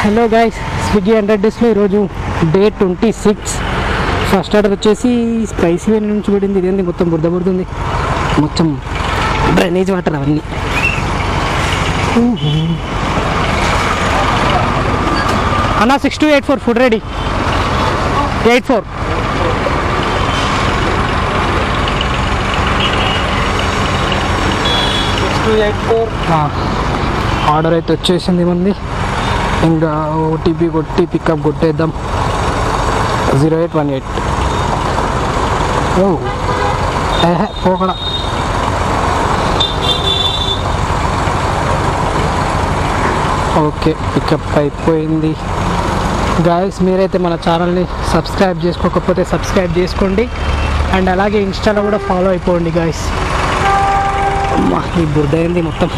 Hello guys, Swiggy 100 డేస్లో ఈరోజు day 26. First order వచ్చేసి స్పైసీ వేన్ నుంచి పడింది. ఇదేంది మొత్తం బురద బుడుతుంది, మొత్తం డ్రైనేజ్ వాటర్ అవన్నీ. అన్నా 6284 ఫుడ్ రెడీ. 84 ఆర్డర్ అయితే వచ్చేసింది మంది. ఇంకా ఓటీపీ కొట్టి పికప్ కొట్టేద్దాం. 0818. పోకడా ఓకే, పికప్ అయిపోయింది. గాయస్, మీరైతే మన ఛానల్ని సబ్స్క్రైబ్ చేసుకోకపోతే సబ్స్క్రైబ్ చేసుకోండి. అండ్ అలాగే ఇన్స్టాలో కూడా ఫాలో అయిపోండి గాయస్. అమ్మా, ఈ బురద అయింది మొత్తం.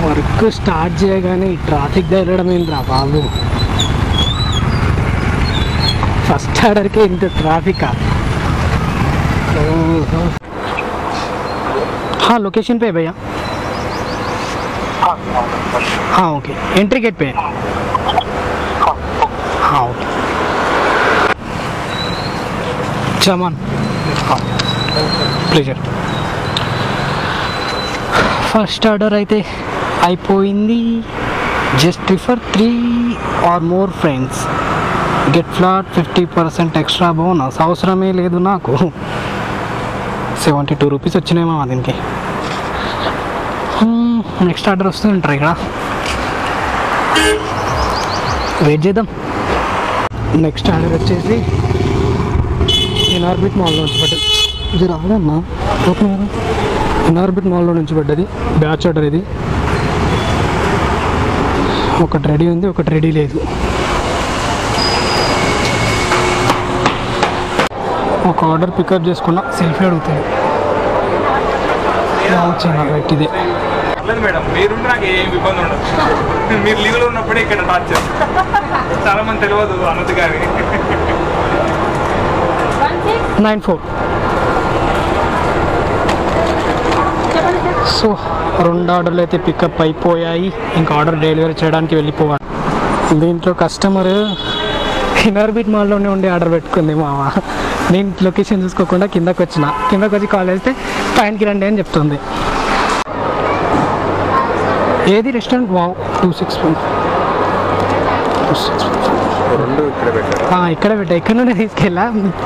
వర్క్ స్టార్ట్ చేయగానే ఈ ట్రాఫిక్ తగలడం ఏంట్రా బాబు. ఫస్ట్ ఆర్డర్కే ఇంత ట్రాఫికా. हाँ लोकेशन पे है भैया. हाँ ओके, एंट्री गेट पे है. हाँ ओके, चमन. हाँ प्लेजर. ఫస్ట్ ఆర్డర్ అయితే అయిపోయింది. Just prefer 3 or more friends, get flat 50% extra bonus. అవసరమే లేదు నాకు. 72 రూపీస్ వచ్చినాయేమో దీనికి. నెక్స్ట్ ఆర్డర్ వస్తుందంటారు ఇక్కడ, వెయిట్ చేద్దాం. నెక్స్ట్ ఆర్డర్ వచ్చేసి ఇన్ఆర్బిట్ మాల్లో నుంచి పడ్డది. ఇది రాదన్నా, ఓపెన్ కదా. ఇన్ఆర్బిట్ మాల్లో నుంచి పడ్డది బ్యాచ్ ఆర్డర్. ఇది ఒకటి రెడీ ఉంది, ఒకటి రెడీ లేదు. ఒక ఆర్డర్ పికప్ చేసుకున్నా, సెల్ఫీ అడుగుతుంది. ఇదే మేడం, మీరు నాకు ఏం ఇబ్బంది ఉండదు. మీరు లీవ్లో ఉన్నప్పుడే ఇక్కడ టాచ్ చేస్తారు. చాలా మంది తెలియదు అన్నది కానీ. 94. సో 2 ఆర్డర్లు అయితే పికప్ అయిపోయాయి. ఇంకా ఆర్డర్ డెలివరీ చేయడానికి వెళ్ళిపోవాలి. దీంట్లో కస్టమర్ ఇన్ఆర్బిట్ మాల్లోనే ఉండి ఆర్డర్ పెట్టుకుంది మామ. నేను లొకేషన్ చూసుకోకుండా కిందకి వచ్చి కాల్ చేస్తే పైనకి రండి అని చెప్తుంది. ఏది రెస్టారెంట్? వావ్ 261. ఇక్కడ పెట్టా, ఇక్కడ నుండి తీసుకెళ్ళా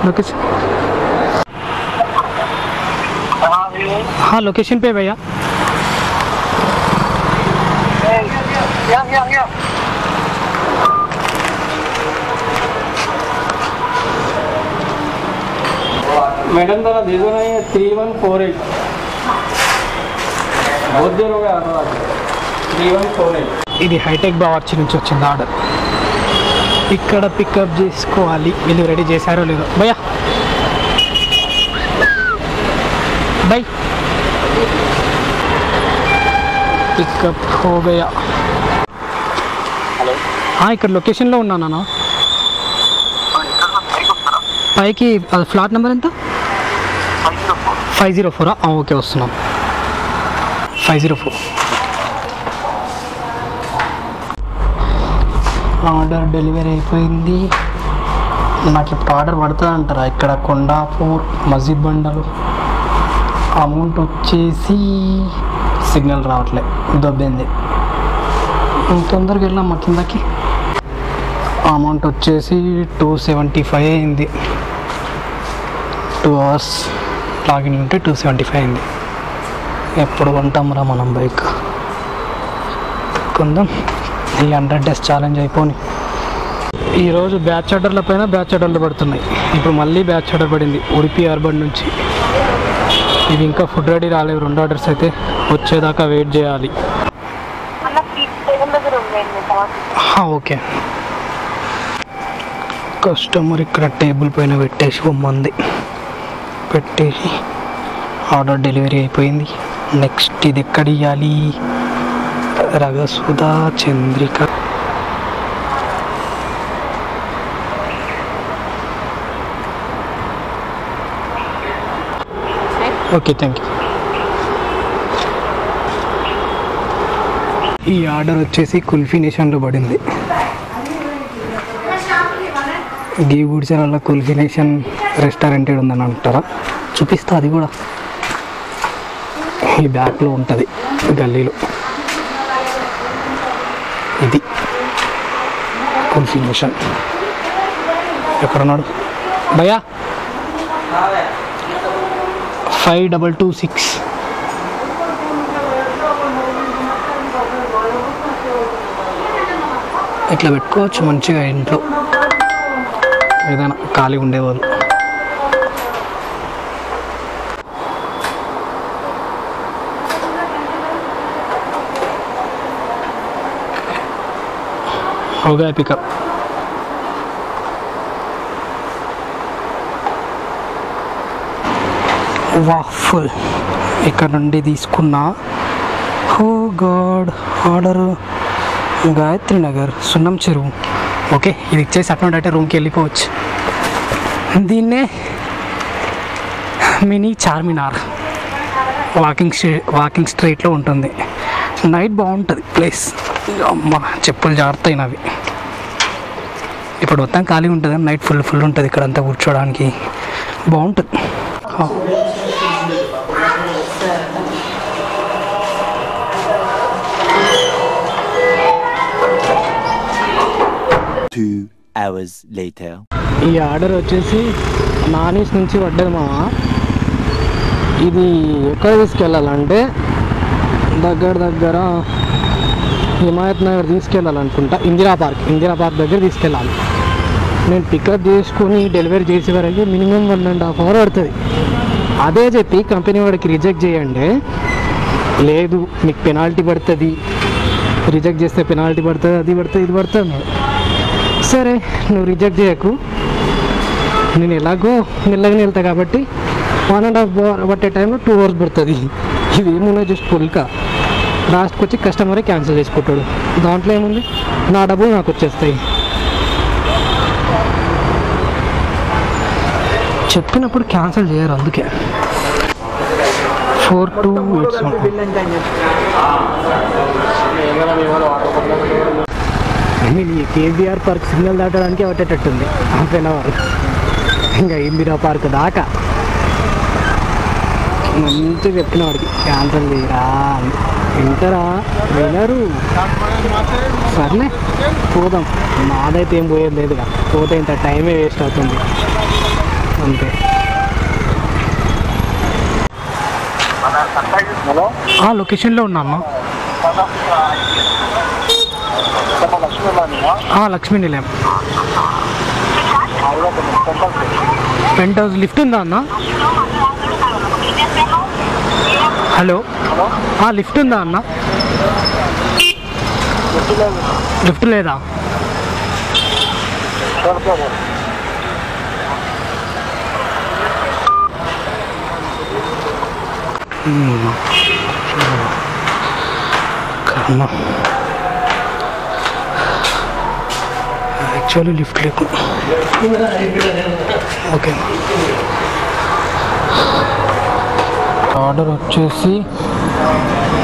లొకేషన్. हाँ लोकेशन पे भैया. मैडम जरा दे दो ना ये 3148. बहुत देर हो गया ऑर्डर. 3148. ఇది హైటెక్ బావర్చి నుంచి వచ్చింది ఆర్డర్. ఇక్కడ పికప్ చేసుకోవాలి. వీళ్ళు రెడీ చేశారో లేదో. భయ్యా బాయ్, పికప్ హో గయా. ఇక్కడ లొకేషన్లో ఉన్నానా? పైకి ఫ్లాట్ నెంబర్ ఎంత? 504. ఓకే, వస్తున్నాం. 504. ఆర్డర్ డెలివరీ అయిపోయింది. నాకు ఇప్పుడు ఆర్డర్ పడుతుంది అంటారా? ఇక్కడ కొండాపూర్ మస్జిద్ బండలు. అమౌంట్ వచ్చేసి సిగ్నల్ రావట్లే, దొబ్బింది. తొందరగా వెళ్ళాం మా కిందకి. అమౌంట్ వచ్చేసి 275 అయింది. 2 hours లాగిన్ ఉంటే 275 అయింది. ఎప్పుడు కొంటాం రా మనం బైక్? కొందాం. ఈ 100 days ఛాలెంజ్ అయిపోయి ఈరోజు బ్యాచ్ ఆర్డర్ల పైన బ్యాచ్ ఆర్డర్లు పడుతున్నాయి. ఇప్పుడు మళ్ళీ బ్యాచ్ ఆర్డర్ పడింది ఉడిపి అర్బన్ నుంచి. ఇవి ఇంకా ఫుడ్ రెడీ రాలేవు. 2 ఆర్డర్స్ అయితే వచ్చేదాకా వెయిట్ చేయాలి. ఓకే, కస్టమర్ ఇక్కడ టేబుల్ పైన పెట్టేసి పొమ్మంది. పెట్టేసి ఆర్డర్ డెలివరీ అయిపోయింది. నెక్స్ట్ ఇది ఎక్కడ ఇవ్వాలి? Ragasudha Chandrika. Okay, thank you. ఈ ఆర్డర్ వచ్చేసి కుల్ఫీ నేషన్లో పడింది. గీ గుడిచర్ల కుల్ఫీ నేషన్ రెస్టారెంట్ ఉందని అంటారా, చూపిస్తా. అది కూడా ఈ బ్యాక్లో ఉంటుంది గల్లీలో. ఇది కుల్ఫీ నేషన్. ఎక్కడున్నాడు భయ్యా? 5226. ఇట్లా పెట్టుకోవచ్చు మంచిగా ఇంట్లో ఏదైనా ఖాళీ ఉండేవాళ్ళు. होगा पिकअप. వాఫుల్ ఇక్కడ నుండి తీసుకున్నా. ఓ గాడ్, ఆర్డర్ గాయత్రి నగర్ సున్నం చెరువు. ఓకే, ఇది ఇచ్చేసి అటువంటి రూమ్కి వెళ్ళిపోవచ్చు. దీన్నే మినీ చార్మినార్ వాకింగ్ స్ట్రీట్లో ఉంటుంది. నైట్ బాగుంటుంది ప్లేస్. అమ్మ చెప్పులు జారుతాయి నావి. ఇప్పుడు మొత్తం ఖాళీ ఉంటుంది, నైట్ ఫుల్ ఉంటుంది. ఇక్కడ అంతా కూర్చోడానికి బాగుంటుంది. 2 hours later. ఈ ఆర్డర్ వచ్చేసి నానీస్ నుంచి పడ్డది మామ. ఇది ఎక్కడ తీసుకెళ్ళాలంటే దగ్గర హిమాయత్ నగర్ తీసుకెళ్ళాలనుకుంటా. ఇందిరా పార్క్ దగ్గర తీసుకెళ్ళాలి. నేను పికప్ చేసుకొని డెలివరీ చేసే వరకు మినిమం 1.5 hour పడుతుంది. అదే చెప్పి కంపెనీ వాడికి రిజెక్ట్ చేయండి, లేదు మీకు పెనాల్టీ పడుతుంది, రిజెక్ట్ చేస్తే పెనాల్టీ పడుతుంది, అది పడుతుంది, ఇది పడుతుంది. సరే నువ్వు రిజెక్ట్ చేయకు, నేను ఎలాగో మెల్లగానే వెళ్తా కాబట్టి 1.5 hour పట్టే టైంలో 2 hours పడుతుంది. ఇది ఏమున్నా జస్ట్ పుల్క లాస్ట్కి వచ్చి కస్టమరే క్యాన్సిల్ చేసుకుంటాడు. దాంట్లో ఏముంది, నా డబ్బులు నాకు వచ్చేస్తాయి. చెప్పినప్పుడు క్యాన్సిల్ చేయరు, అందుకే 4287. కేబీఆర్ పార్క్ సిగ్నల్ దాటడానికి పట్టేటట్టుంది 1/2 hour. ఇంకా ఇందిరా పార్క్ దాకా మంచిగా చెప్పిన వాడికి క్యాన్సిల్ చేయరా, వింటారా, వినరు. సర్లే పోదాం, నాదైతే ఏం పోయేది లేదుగా, పోతే ఇంత టైమే వేస్ట్ అవుతుంది అంతే. లొకేషన్లో ఉన్నాను. లక్ష్మీ నిలయం పెంట్ హౌస్. లిఫ్ట్ ఉందా అన్న? హలో, లిఫ్ట్ ఉందా అన్న? లిఫ్ట్ లేదా? కర్మ, యాక్చువల్లీ లిఫ్ట్ లేకు. ఓకే, ఆర్డర్ వచ్చేసి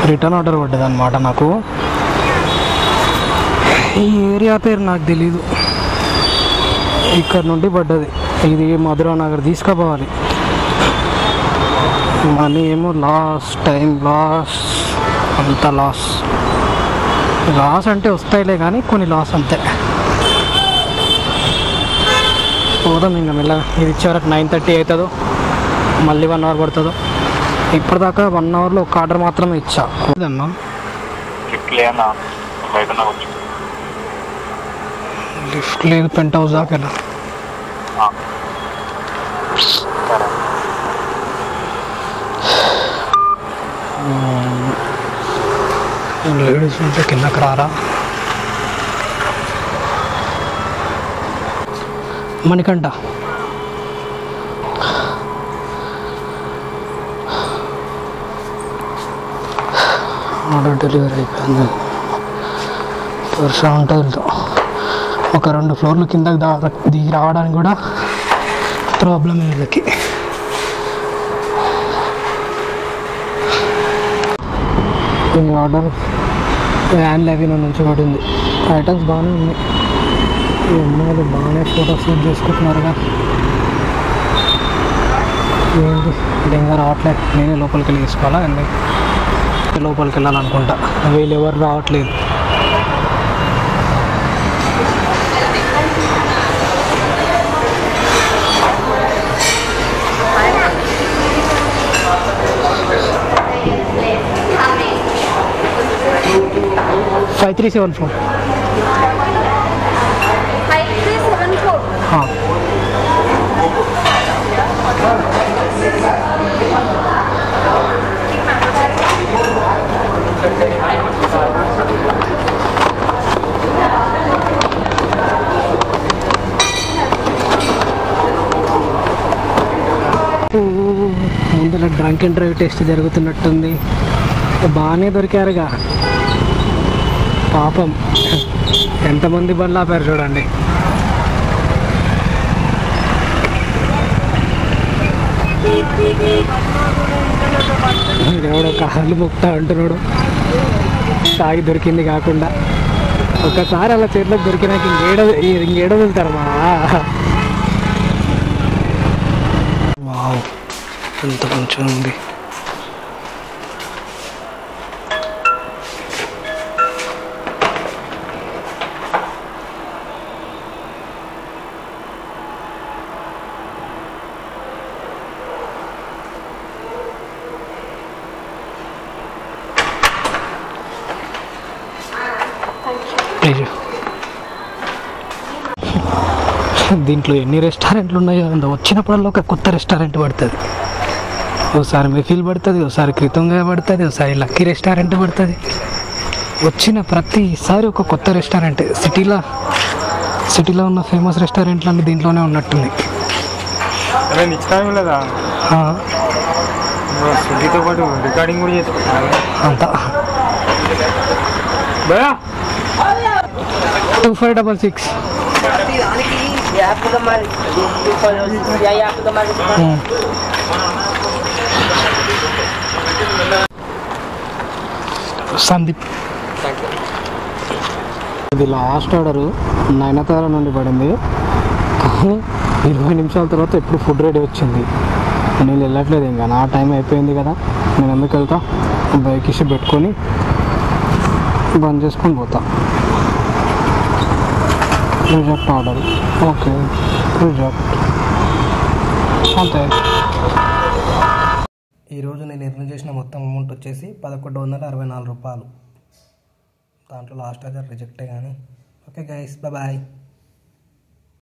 రిటర్న్ ఆర్డర్ పడ్డది అనమాట నాకు. ఈ ఏరియా పేరు నాకు తెలీదు, ఇక్కడ నుండి పడ్డది. ఇది మధురా నగర్ తీసుకుపోవాలి. మనీ ఏమో లాస్ట్ అంత లాస్ అంటే వస్తాయిలే కానీ కొన్ని లాస్ అంతే. పోదాం ఇంకా మెల్లగా. ఇది ఇచ్చేవరకు 9:30 అవుతుందో, మళ్ళీ 1 hour పడుతుందో. ఇప్పటిదాకా 1 hourలో ఒక ఆర్డర్ మాత్రమే ఇచ్చా. అన్నా లిఫ్ట్ లేదు, పెంట్ హౌస్ దాకా వెళ్ళా. లేడీస్ ఉంటే కిందకి రారా. మణికంఠ ఆర్డర్ డెలివరీ అయిపోయింది. ప్రశాంతంగా వెళ్తాం. ఒక 2 floors కిందకి దిగి రావడానికి కూడా ప్రాబ్లం వీళ్ళకి. ఈ ఆర్డర్ వ్యాన్ లెవెన్ నుంచి పడింది. ఐటమ్స్ బాగానే ఉన్నాయి. ఈ అమ్మాయిలు బాగానే ఫోటో షూట్ చేసుకుంటున్నారుగా. ఏంటి డెంగా రావట్లేదు. నేనే లోపలికి వెళ్ళి తీసుకోవాలా అండి? లోపలికి వెళ్ళాలనుకుంటా. వీళ్ళు ఎవరు రావట్లేదు. ఫైవ్ 374 ముందులో డ్రంక్ అండ్ డ్రైవ్ టెస్ట్ జరుగుతున్నట్టుంది. బాగానే దొరికారుగా పాపం. ఎంతమంది బండ్లు ఆపారు చూడండి. ఎవడో కాళ్ళు ముక్తా అంటున్నాడు తాగి దొరికింది కాకుండా. ఒక్కసారి అలా చేతిలోకి దొరికినాక ఇంకేడ వెళ్తారు మా. వావ్ ఎంత కొంచెం ఉంది. దీంట్లో ఎన్ని రెస్టారెంట్లు ఉన్నాయో అంత వచ్చినప్పుడల్లా ఒక కొత్త రెస్టారెంట్ పడుతుంది. ఒకసారి మెఫిల్ పడుతుంది, ఒకసారి క్రితంగా పడుతుంది, ఒకసారి లక్కీ రెస్టారెంట్ పడుతుంది. వచ్చిన ప్రతిసారి ఒక కొత్త రెస్టారెంట్. సిటీలో ఉన్న ఫేమస్ రెస్టారెంట్లు అన్నీ దీంట్లోనే ఉన్నట్టుంది. లేదా స్విగ్గీతో పాటు రికార్డింగ్ కూడా చేసుకుంటాను అంతా. 2566 సందీప్. ఇది లాస్ట్ ఆర్డరు నయనతార నుండి పడింది. కానీ 20 నిమిషాల తర్వాత ఎప్పుడు ఫుడ్ రెడీ వచ్చింది. నేను వెళ్ళట్లేదు ఇంకా. నా టైం అయిపోయింది కదా, నేను ఎందుకు వెళ్తా? బైక్ ఇష్యూ పెట్టుకొని బంద్ చేసుకొని పోతా. Reject order. ఓకే రిజెక్ట్ అంతే. ఈరోజు నేను ఎర్న్ చేసిన మొత్తం అమౌంట్ వచ్చేసి 1164 రూపాయలు. దాంట్లో లాస్ట్ ఆర్డర్ రిజెక్టే కానీ. Okay guys bye.